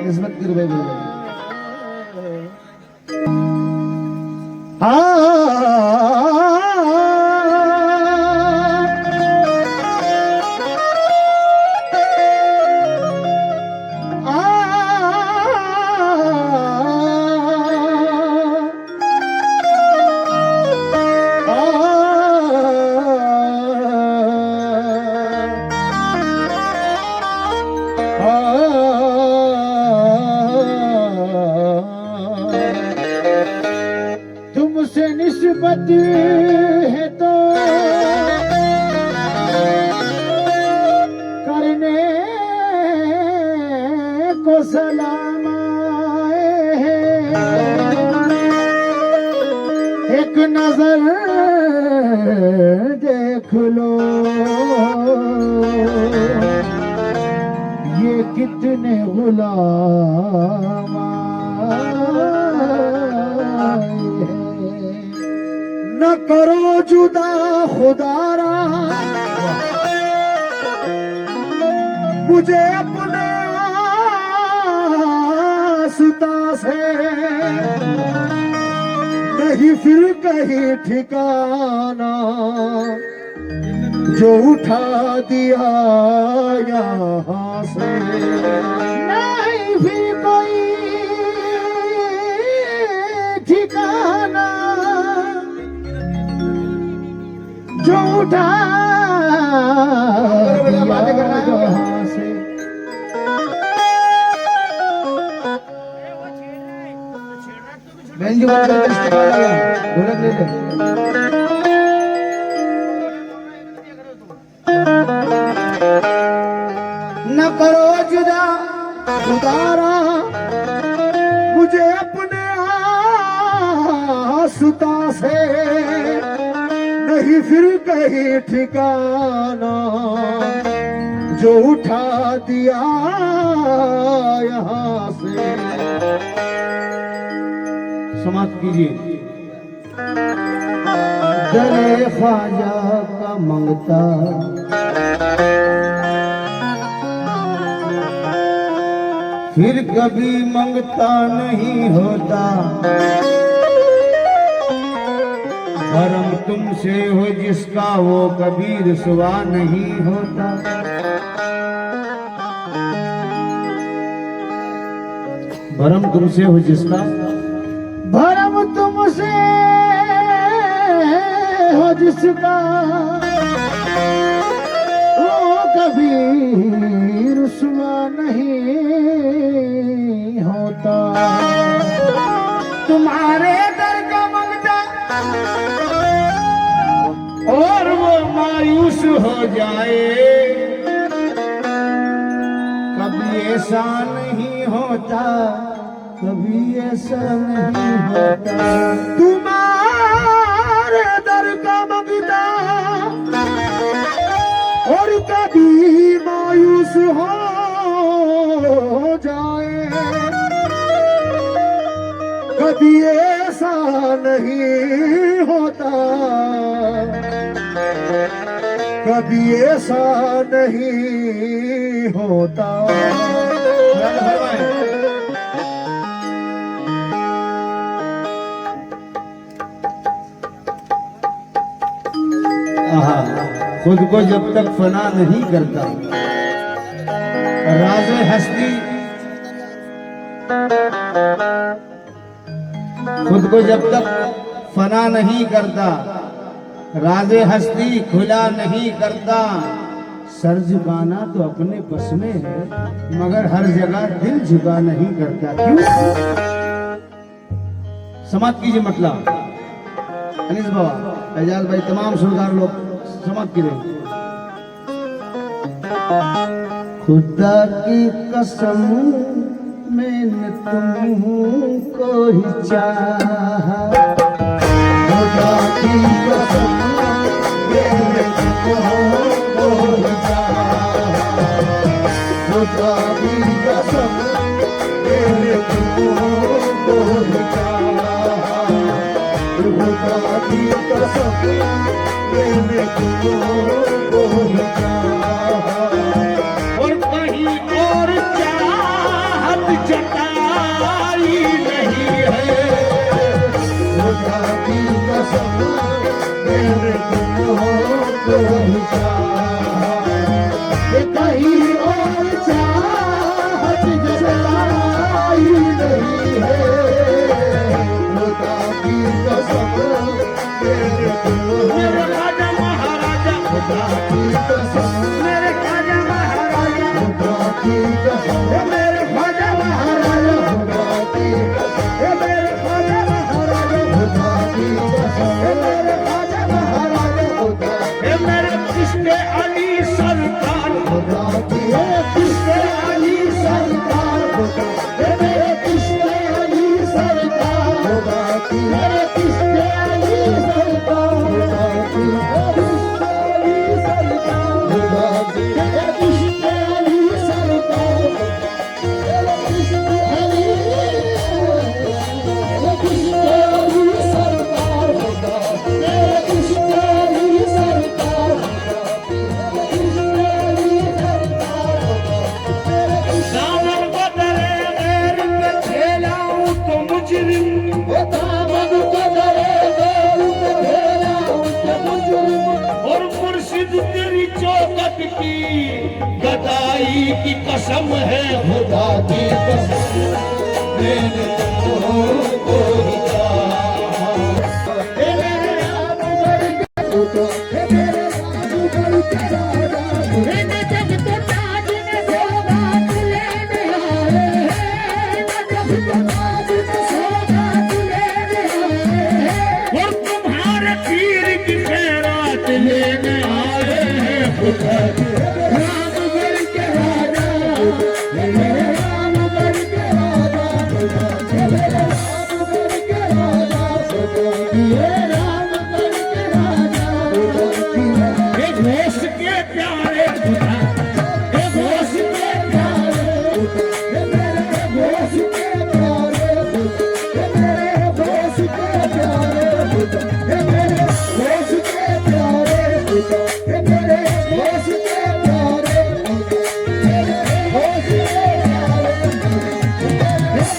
निस्बत कर भाई बोल तुमसे निस्बत है तो करने को सलाम आए हैं। एक नजर देख लो ये कितने गुलाम न करो जुदा खुदारा मुझे अपने आस्था से नहीं फिर कहीं ठिकाना जो उठा दिया यहाँ से नहीं फिर कोई ठिकाना जो उठा बातें करना यहाँ से बहन जी ढोलक ले ले न करो जुदा खुदारा मुझे अपने आस्था से नहीं फिर कहीं ठिकाना जो उठा दिया यहाँ से। समाप्त कीजिए। दरे ख्वाजा का मंगता फिर कभी मंगता नहीं होता भरम तुमसे हो जिसका वो कभी रुसवा नहीं होता। भरम तुमसे हो जिसका भरम तुमसे हो जिसका वो कभी रुसवा नहीं होता। तुम्हारे दर का मंगता और वो मायूस हो जाए कभी ऐसा नहीं होता कभी ऐसा नहीं होता। तुम्हारे दर का मंगता और कभी मायूस हो जाए कभी ऐसा नहीं होता कभी ऐसा नहीं होता। खुद को जब तक फना नहीं करता राज़े हस्ती खुद को जब तक फना नहीं करता राज़े हस्ती खुला नहीं करता। सर झुकाना तो अपने बस में है मगर हर जगह दिल झुका नहीं करता। क्यों? समाप्त कीजिए। मतलब अनीस बाबा एजाज भाई तमाम सुरदार लोग समाप्त कीजिए। खुदा की कसम मैंने तुमको ही चाहा खुदा की कसम मैंने तुमको ही चाहा खुदा की कसम मैंने तुमको ही चाहा खुदा की कसम कसम मैंने तुमको चाहा और कहीं और चाहत जताई नहीं है। खुदा की कसम मैंने तुमको चाहा कहीं और चाहत जताई नहीं है। खुदा की कसम मेरे राजा महाराजा, खुदा की कसम मेरे राजा महाराजा, खुदा की कसम मेरे राजा महाराजा, खुदा की कसम मेरे राजा महाराजा, खुदा की कसम मेरे राजा महाराजा, मेरे किसने अली सरकार, खुदा की किसने अली सरकार, मेरे किसने अली सरकार खुदा की मेरे किसने अली सरकार खुदा की किसने अली सरकार खुदा की मेरे किसने अली सरकार मेरे किसने अली सरकार खुदा मेरे किसने अली सरकार किसने अली सरकार दामन बदरे गैर पे खेलाऊं तो मुजरिम, दामन बदरे गैर पे खेलाऊं तो मुजरिम और मुर्शिद तेरी चौकट की गदाई की कसम है। खुदा की कसम मैंने तुमको चाहा मेरे राम करके मेरे राम करके राजा मैंने जब तो ताज में सौगात लेने आए हैं जब तो ताज में सौगात लेने आए हैं और तुम्हारे पीर की खैरात लेने आए हैं। खुदा की राम करके राजा मेरे राम करके राजा खुदा मेरे राम करके राजा खुदा ये राम करके राजा खुदा की हे घोष के प्यारे खुदा, हे घोष के प्यारे खुदा हे मेरे घोष के प्यारे खुदा हे मेरे घोष के प्यारे खुदा हे मेरे घोष के प्यारे खुदा हे मेरे घोष के प्यारे खुदा मेरे घोष के प्यारे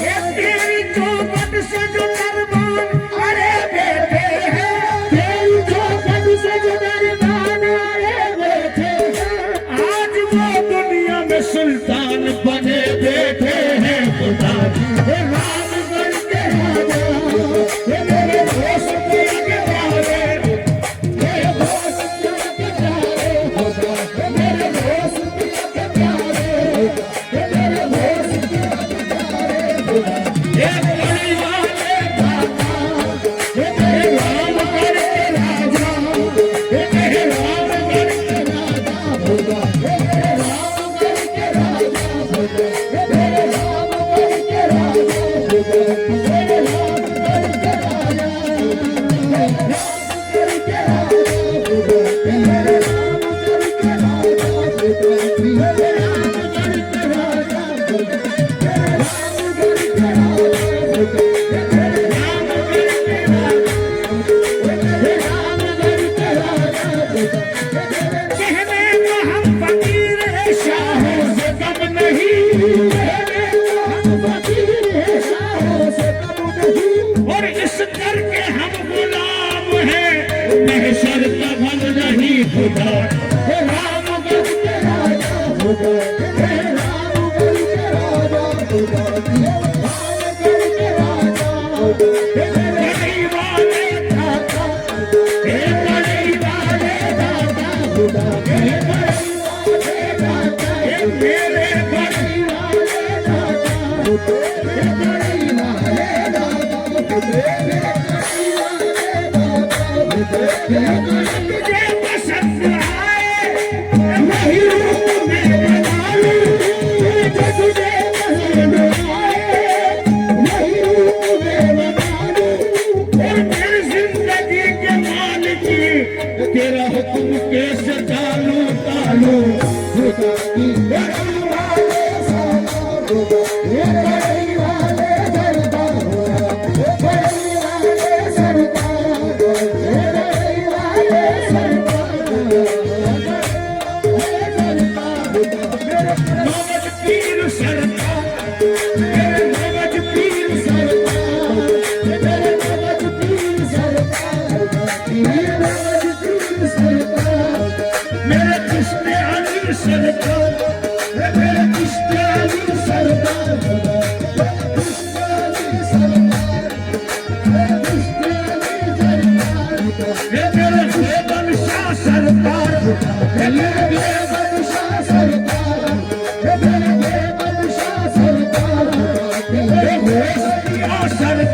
ये तेरी चौकट से जो दरबान अरे बैठे हैं, तेरी चौखट से जो दरबान आए बैठे हैं आज वो दुनिया में सुल्तान बने बैठे हैं। खुदा हे राम करके राजा हे मेरे घोष के आगे प्यारे, मेरे घोष के प्यारे खुदा हे मेरे घोष के प्यारे हे मेरे घोष के प्यारे खुदा ये बड़ी वाले दाता, हे मेरे राम करके राजा, हे मेरे राम करके राजा खुदा हे मेरे राम करके राजा खुदा हे मेरे राम करके राजा खुदा मेरे राम करके राजा करके राजा खुदा हे मेरे राम करके राजा खुदा मेरे राम करके राजा खुदा मेरे राम करके राजा खुदा मेरे राम करके राजा मेरे राम करके राजा खुदा कहने को हम फकीर हैं, शाहों से कम नहीं, मेरे हम फकीर हैं शाहों से कम नहीं और इस करके हम गुलाम हैं, महशर का गम नहीं। खुदा हे राम करके राजा खुदा हे राम करके राजा खुदा राम करके राजा खुदा हे मेरे बड़ी वाले दाता हे बड़ी वाले दाता खुदा हे बड़े वाले दाता हे मेरे बड़ी बड़ी वाले दाता खुदा हे बड़े वाले दाता खुदा हे बड़ी वाले दाता खुदा हे तुझे पसंद आए नहीं मैं बना लूं तुझे पसंद आए नहीं मैं बना लूं और मेरी जिंदगी के मालिकी तेरा हुक्म कैसे चालू तालू खुदा की बड़ी वाले साला खुदा ये बड़ी वाले दरबार खुदा ये बड़ी वाले सरकार ये बड़ी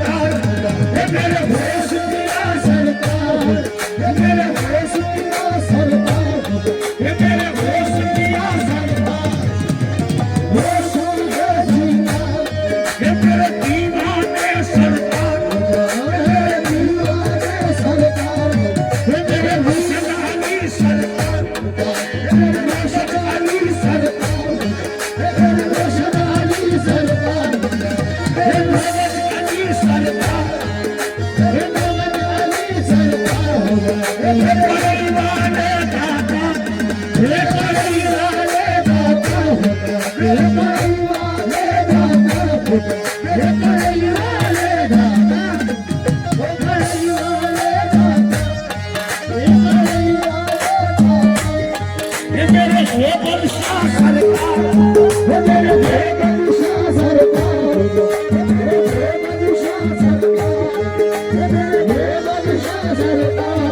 सरकार, ये मेरे होश किया सरकार, ये मेरे होश किया सरकार, ये मेरे होश किया सरकार, होश में जीना, ये मेरे दीवाने सरकार, ये मेरे दीवाने सरकार, ये मेरे रोशन अली सरकार, ये मेरे रोशन अली सरकार, ये मेरे रोशन अली सरकार, ये मोहम्मद अली सरकार, ये मोहम्मद अली सरकार, ये बड़े वाले दाता, ये बड़े वाले दाता, ये बड़े वाले दाता, ये बड़े वाले दाता, ये बड़े वाले दाता, ये बड़े वाले दाता, ये मेरे होबल शाह सरकार, ये मेरे होबल शाह सरकार, ये मेरे होबल शाह सरकार, ये मेरे होबल शाह सरकार,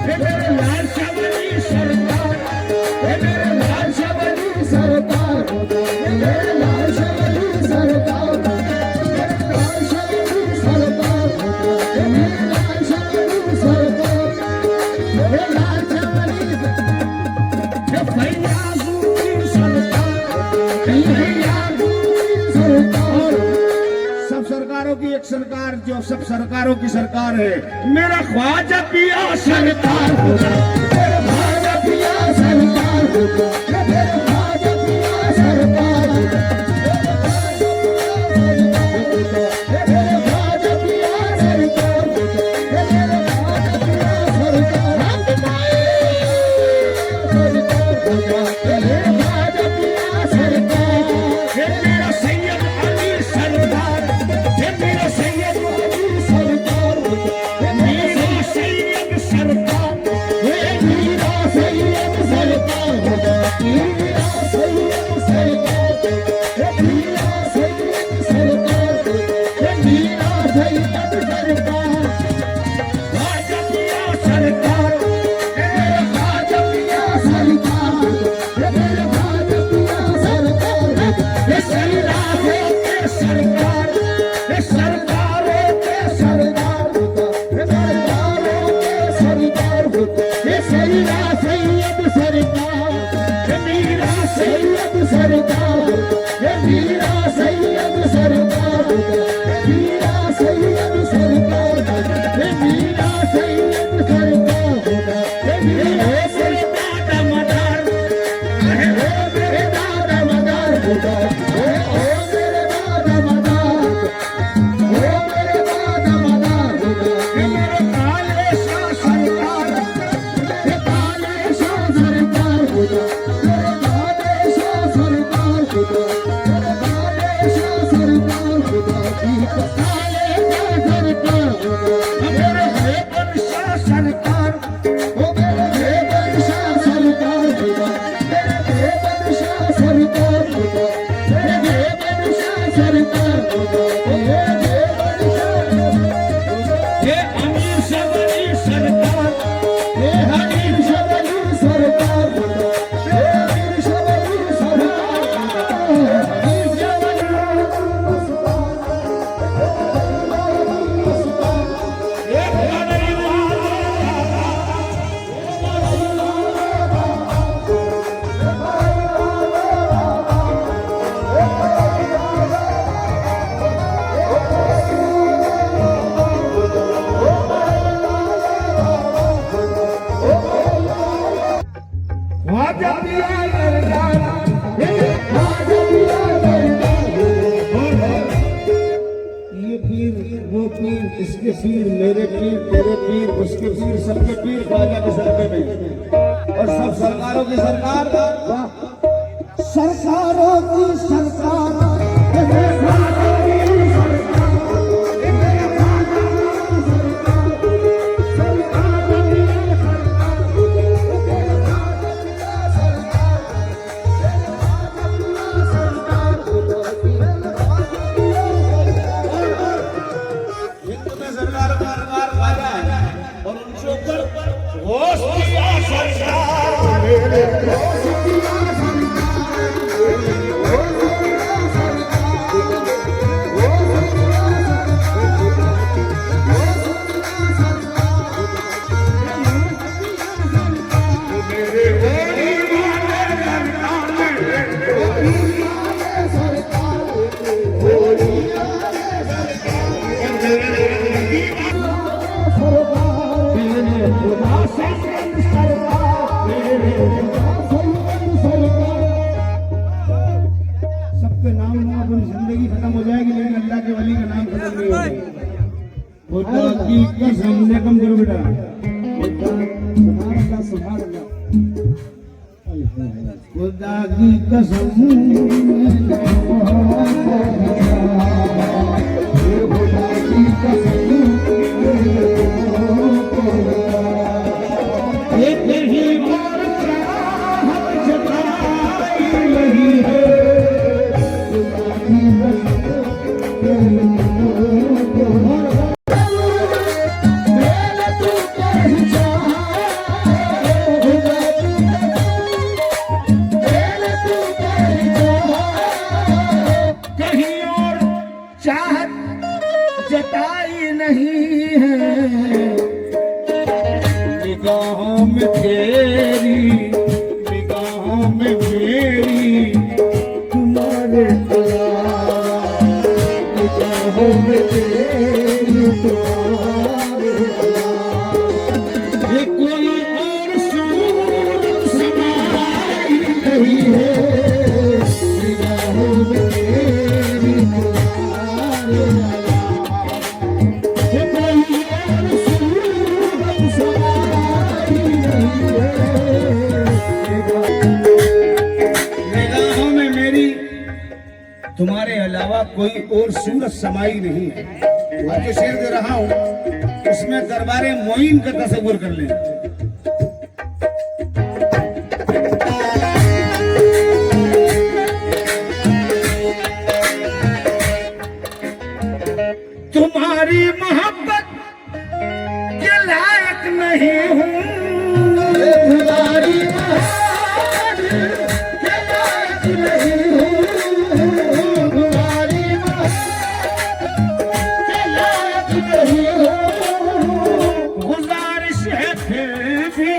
ये मेरे लाल शाबली सरकार, ये मेरे लाल शाबली सरकार, ये मेरे लाल शाबली सरकार, ये लाल शाबली सरकार, ये मेरे लाल शाबली सरकार, ये लाल शाबली ये फैयाज़ुद्दीन सरकार, ये फैयाज़ुद्दीन सरकार, सब सरकारों की एक सरकार जो सब सरकारों की सरकार है, मेरा ख्वाजा पिया सरकार, मेरे ख्वाजा पिया सरकार, मेरे ख्वाजा पिया सरकार, मेरे ख्वाजा पिया सरकार, मेरे ख्वाजा पिया सरकार, मेरे ख्वाजा पिया सरकार, ये मेरा सैयद अली सरकार, ये मेरा सैयद अली सरकार, ये मेरा सैयद सरकार, ये मेरा सैयद सरकार, मेरा सैयद सरकार, ये मेरा सैयद सरकार, ये मेरा सैयद सरकार, ख्वाजा पिया सरकार, ये मेरा ख्वाजा पिया सरकार, ये मेरा ख्वाजा पिया सरकार, ये सरदारों के सरकार, ये सरदारों के सरदार, ये सरदारों के सरदार, ये सैयदा सैयद सरकार, ये मीरा सैयद सरकार, ये मीरा सैयद सरकार, ये मीरा सैयद सरकार, ये मीरा सैयद सरकार, ये मेरे सरदार मदार, ये मेरे दादा मदार, ओ मेरे दादा मदार, ओ मेरे दादा मदार, ये मेरे काले शाह सरकार, ये काले शाह सरकार, मेरे काले शाह सरकार, मेरे काले शाह सरकार, काले शाह सरकार, मेरे हेबन शाह सरकार, ओ मेरे हेबन शाह सरकार, मेरे हेबन शाह सरकार, मेरे हेबन शाह सरकार, मेरे हेबन शाह, ये अमीर शबरी सरकार, ये हनीफ शबरी सरकार, ये अमीर शबरी सरकार, हनीफ शबरी ये बड़े ख्वाजा पिया सरकार, ख्वाजा पिया सरकार, ये पीर वो पीर इसके पीर मेरे पीर तेरे पीर उसके पीर सबके पीर ख्वाजा के सर पे में और सब सरकारों की सरकार सरकारों की सरकार खुदा की कसम से कम करो बेटा। सुभान अल्लाह। खुदा की कसम एक ही बार चाहत जताई नहीं है। कहीं और चाहत जताई नहीं है। निगाहों में तेरी, निगाहों में मेरी, तुम्हारे अलावा निगाहों में तेरी, तुम्हारे अलावा ये कोई और सूरत समाई नहीं है। निगाहों में तेरी, तुम्हारे अलावा ये कोई और सूरत समाई नहीं है। निगाहों में मेरी, तुम्हारे अलावा कोई और सूरत समाई नहीं है। और जो शेर दे रहा हूं उसमें दरबारे मोइन का तस्वुर कर लें। तुम्हारी मोहब्बत के लायक नहीं हूँ। तुम्हारी मोहब्बत के लायक नहीं हूँ। तुम्हारी मोहब्बत के लायक नहीं हूँ। गुजारिश है फिर भी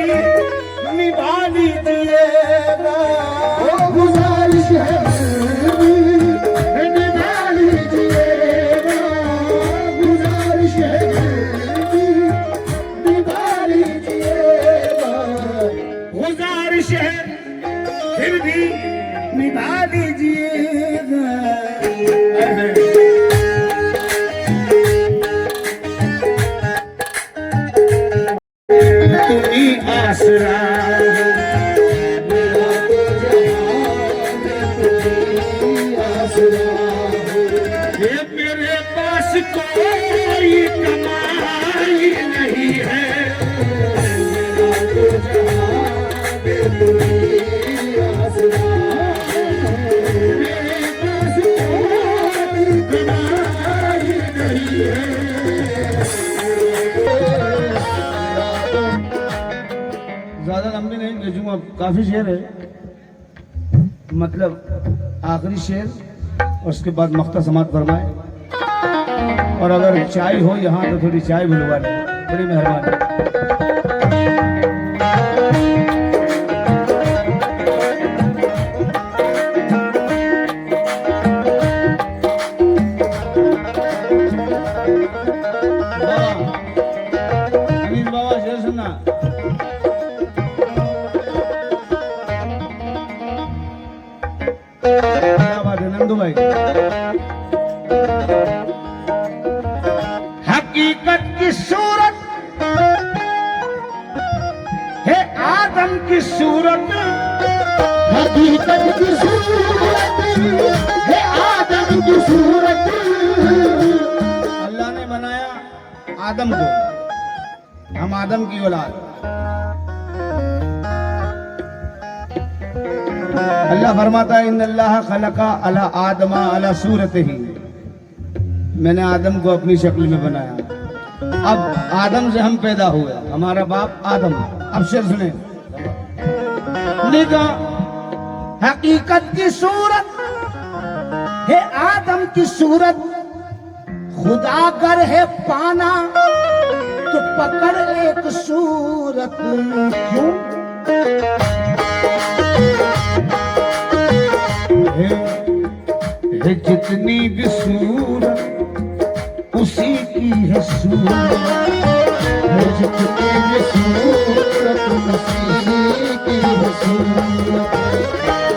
निभा लीजिएगा। गुजारिश है फिर भी निभा लीजिएगा। गुजारिश है फिर भी निभा लीजिएगा। गुजारिश है फिर भी निभा लीजिएगा। तुम्ही आसरा मेरा तो जहां में तुम्ही आसरा। ये मेरे पास कोई कमाई नहीं है। मेरा तो जहां में तुम्ही आसरा। मेरे पास कोई कमाई नहीं है। ज्यादा लंबी नहीं भेजूंगा, काफी शेर है। मतलब आखिरी शेर उसके बाद मख्ता समात फरमाए। और अगर चाय हो यहाँ तो थोड़ी चाय बुलवा लें, बड़ी मेहरबानी। अनिल बाबा शेर सुनना। क्या बात है नंदू भाई। हकीकत की सूरत है आदम की सूरत। हकीकत की सूरत है आदम की सूरत। अल्लाह ने बनाया आदम को, हम आदम की औलाद। अल्लाह फरमाता है इन्नल्लाह खलका अला आदमा अला सूरतिही। मैंने आदम को अपनी शक्ल में बनाया। अब आदम से हम पैदा हुए, हमारा बाप आदम। अब शेर सुने। निगाह हकीकत की सूरत है आदम की सूरत। खुदा कर है पाना तो पकड़ एक सूरत। क्यों है जितनी भी सूरत उसी की है सूरत। है जितनी भी सूरत उसी की है सूरत।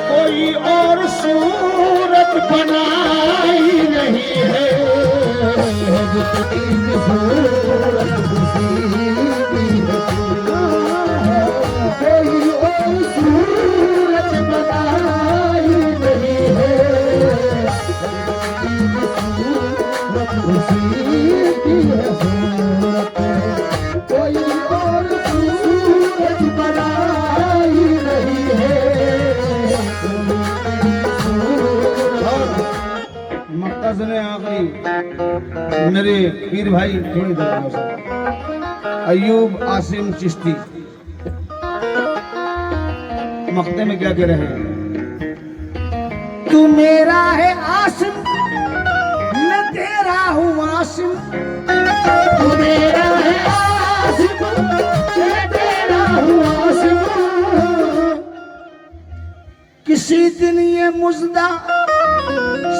कोई और सूरत बनाई नहीं है। है जितनी भी सूरत खुशी की है कोई और सूरत बनाई नहीं है सूरत खुशी की है सूरत कोई और सूरत बनाई नहीं है मक्का सुने आखिरी मेरे पीर भाई थोड़ी देर से अयूब आसिम चिश्ती मक्ते में क्या कह रहे हैं? तू मेरा है आसिम मैं तेरा हूँ आसिम तू मेरा है आसिम मैं तेरा हूँ आसिम किसी दिन ये मुजदा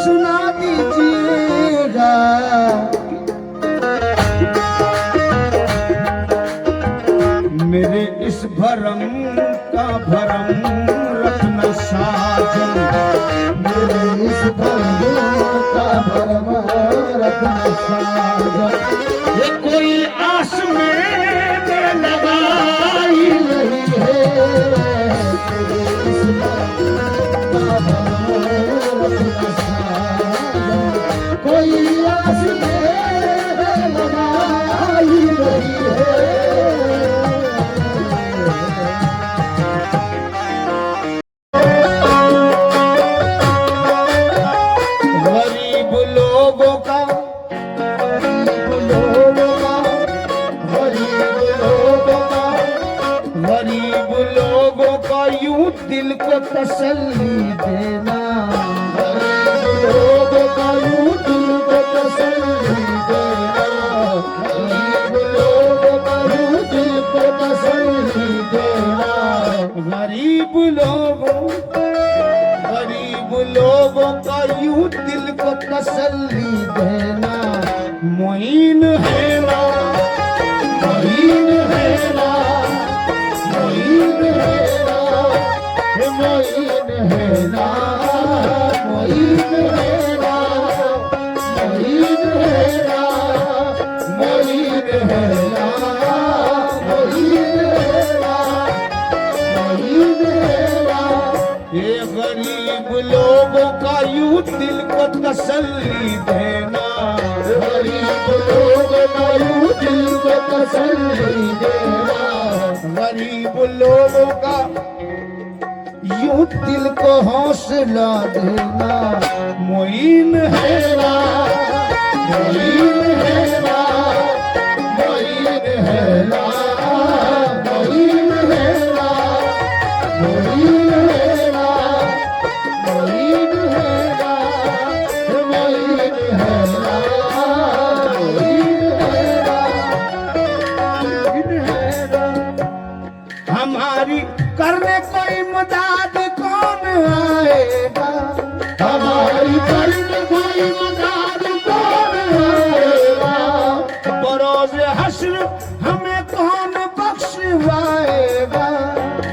सुना दीजिएगा मेरे इस भरम का भरम रखना साजन मेरे इस भरम का भरम रखना साजन ये कोई आस मेरे लगाई नहीं है मेरे इस भरम का भरम रखना साजन कोई आस मेरे लगाई नहीं है गरीब लोगों का गरीब लोगों का यूं दिल को तसल्ली देना गरीब लोगों का यूं दिल को तसल्ली देना गरीब लोगों का यूं दिल को तसल्ली देना गरीब लोगों का यूं दिल को तसल्ली देना मोइन है ना मोइन है ना मोइन है ना हे मोइन है ना मोइन है ना मोइन है ना मोइन है ना मोइन है ना मोइन है ना ये गरीब लोगों का यूं दिल को तसल्ली देना गरीब लोगों का यूं दिल को तसल्ली देना गरीब लोगों का यूं दिल को हौसला देना मोइन है ना मोइन है ना मोइन है ना मोइन है ना मोइन है ना मोइन है ना मोइन है ना मोइन है ना हमारी करने कोई मदद कौन आएगा हमारी करने कोई मदद कौन आएगा बरोज हश्र हमें कौन बख्शवाएगा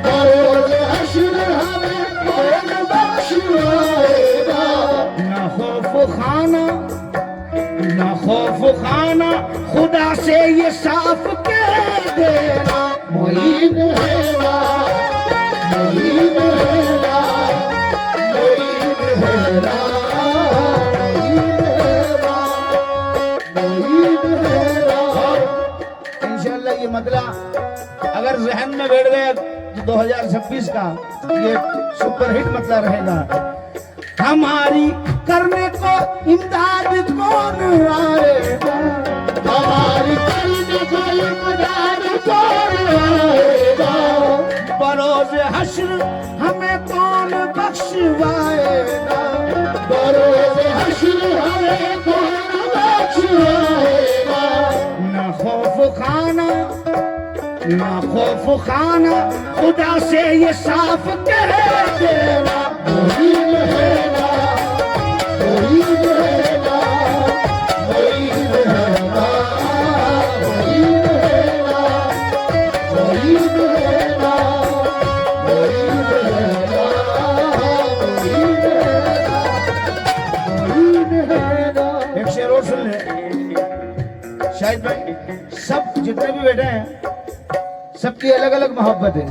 बरोज हश्र हमें कौन बख्शवाएगा न खौफ खाना खुदा से ये साफ कह देना मोइन है ना मोइन है ना मोइन है ना मोइन है ना इंशाल्लाह ये मतला अगर जहन में बैठ गया तो 2026 का ये सुपरहिट मतला रहेगा हमारी करने को इमदाद कौन आएगा हमारी करने कोई मदद कौन आएगा बरोज हश्र हमें कौन बख्शवाएगा बरोज हश्र हमें कौन बख्शवाएगा न खौफ खाना खुदा से ये साफ कह देना मोइन है ना मोइन है ना मोइन है ना मोइन है ना मोइन है ना मोइन है ना मोइन है ना एक शेर और सुन ले शायद भाई सब जितने भी बैठे हैं सबकी अलग अलग मोहब्बत है।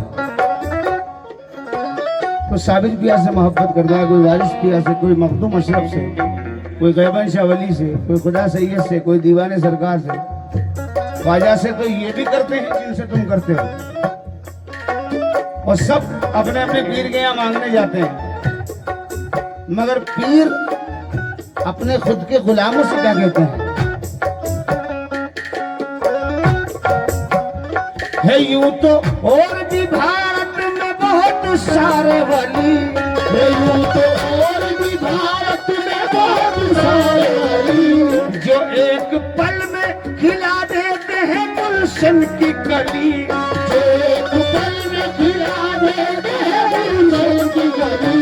कोई साबिर पिया से मोहब्बत करता है, कोई वारिस पिया से, कोई मखदूम अशरफ से, कोई गैबन शाह वली से, कोई खुदा सैयद से, कोई दीवाने सरकार से, ख्वाजा से तो ये भी करते हैं जिनसे तुम करते हो। और सब अपने अपने पीर के यहाँ मांगने जाते हैं, मगर पीर अपने खुद के गुलामों से क्या कहते हैं? है यूं तो और भी भारत में बहुत सारे वली, है यूं तो और भी भारत में बहुत सारे वली, जो एक पल में खिला देते हैं गुलशन की कली। जो एक पल में खिला देते हैं गुलशन की कली।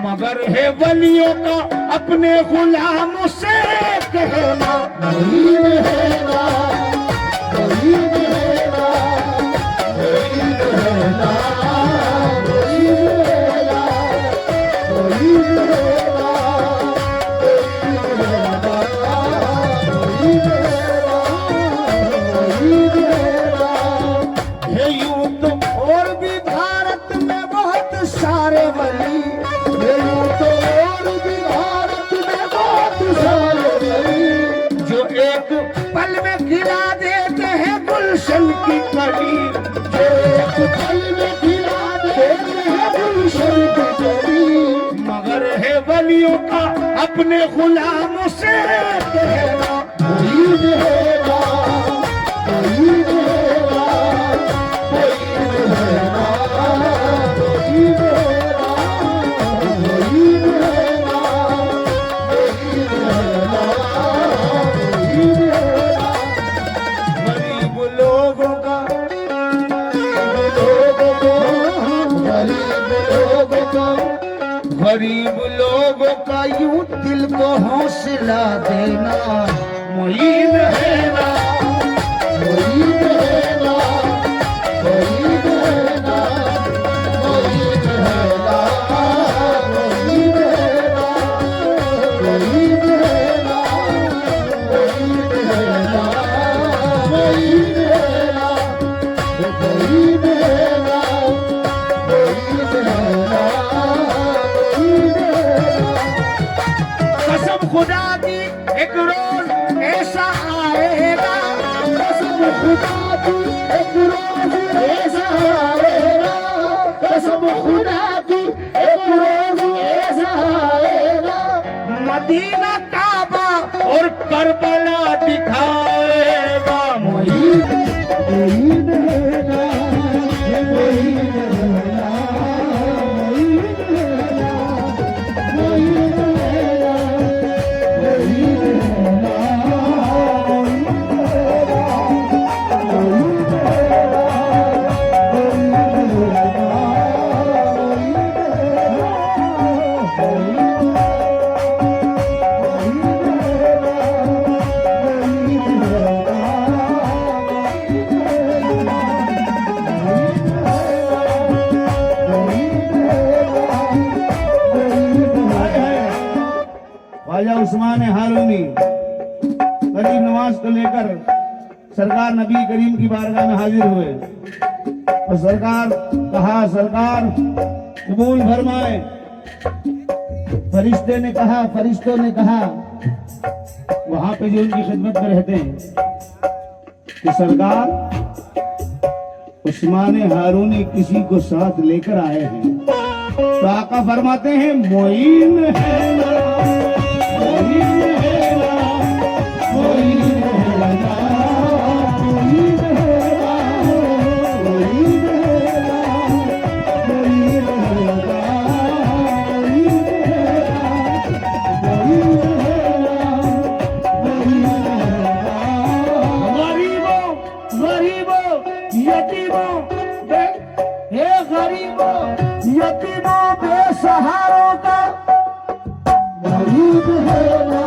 मगर है वलियों का अपने गुलामों से कहना, मुरीद है ना, मुरीद है ना, मुरीद है ना, मुरीद है ना, मुरीद है ना, मुरीद है ना, मुरीद है ना। है यूं तो और भी भारत में बहुत सारे वली, तो और भी भारत में बहुत सारे वली, जो एक पल में खिला देते हैं गुलशन की कली। जो एक पल में खिला देते हैं गुलशन की कली। मगर है वलियों का अपने गुलामों से कहना, मुरीद है ना, मुरीद है ना, मुरीद है ना, मुरीद है ना, मुरीद है ना, मुरीद है ना, मुरीद है ना। गरीब लोगों का गरीब लोगों का यूं दिल को हौसला देना, मुईन है ना। मुरीद है ना, मुरीद है ना, मुरीद है ना, मुरीद है ना, मुरीद है ना, मुरीद है ना, मुरीद है ना, मुरीद है ना, मुरीद है ना, मुरीद है ना। कसम खुदा की एक रोज ऐसा आएगा, कसम खुदा की एक रोज ऐसा आएगा, कसम खुदा की एक रोज ऐसा आएगा। मदीना काबा और करबला दिखाएगा। मुरीद मुरीद है ना, मुरीद है ना, मुरीद है ना, मुरीद है ना, मुरीद है ना, मुरीद है ना, मुरीद है ना, ख्वाजा उस्मान हारूनी गरीब नवाज को लेकर सरकार नबी करीम की बारगाह में हाजिर हुए और सरकार कहा, सरकार कबूल फरमाए। फरिश्ते ने कहा, फरिश्तों ने कहा वहां पे जो उनकी खिदमत में रहते हैं कि सरकार उस्मान हारूनी किसी को साथ लेकर आए हैं। तो आका फरमाते हैं मोइन है ना, मोइन है ना, मोइन है ना, मुरीद है ना, मुरीद है ना, मुरीद है ना, मुरीद है ना, मुरीद है ना, मुरीद है ना। गरीबों गरीबों यतीमों हे गरीबों यतीमों बेसहारों का मुरीद है ना,